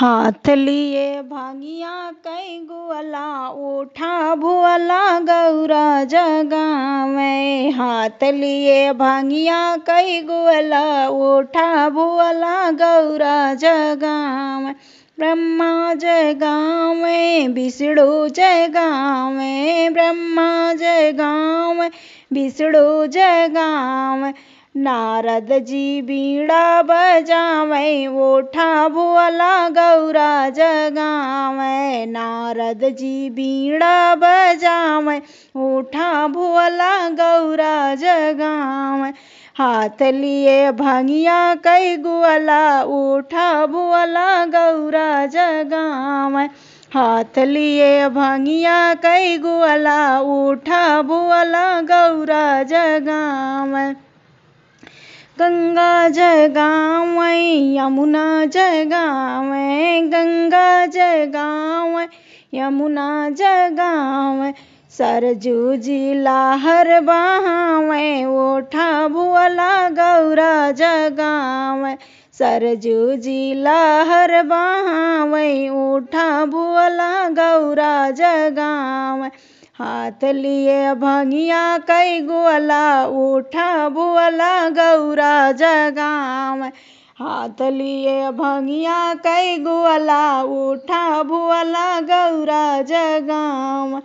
हाथ लिए भांगिया कई गुअला उठा भुअला गौरा जगावे। हाथ लिए भांगिया कई गुअला उठा भुअला गौरा जगावे। ब्रह्मा जगावे विष्णु जगावे, ब्रह्मा जगावे विष्णु जगावे। नारद जी बीड़ा बजावे उठा भुअला गौरा जगावे। नारद जी बीड़ा बजावे उठा भुअला गौरा जगावे। हाथ लिए भांगिया कई गुअला उठा भुअला गौरा जगावे। हाथ लिए भांगिया कई गुअला उठा भुअला गौरा जगावे। गंगा जगावे यमुना जगावे, गंगा जगावे यमुना जगावे। सरजू जी लहर बहावे उठा भुअला गौरा जगावे। सरजू जी लहर बहावे उठा भुअला गौरा जगावे। हाथ लिए भांगिया कई गुअला उठा भुअला गौरा जगावे। हाथ लिए भांगिया कई गुअला उठा भुअला गौरा जगावे।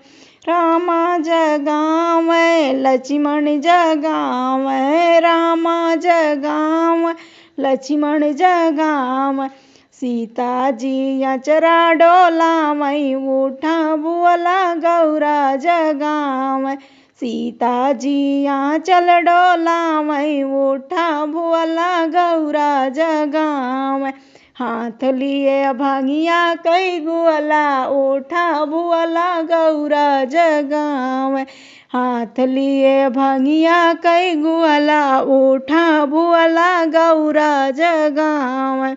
रामा जगावे लक्ष्मण जगावे, रामा जगावे लक्ष्मण जगावे। सीता जी अचरा डोलावे उठा भुअला गौरा जगावे। सीता जी आंचल डोलावे उठा भुअला गौरा जगावे। हाथ लिए भांगिया कई गुअला उठा भुअला गौरा जगावे। हाथ लिए भांगिया कई गुअला उठा भुअला गौरा जगावे।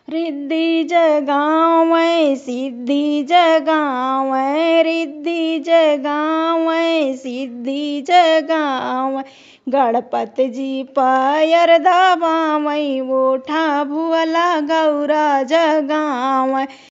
रिद्धि जगावे सिद्धि जगावे, रिद्धि जगावे सिद्धि जगावे। गणपति जी पैर दबावे उठा भुअला गौरा जगावे।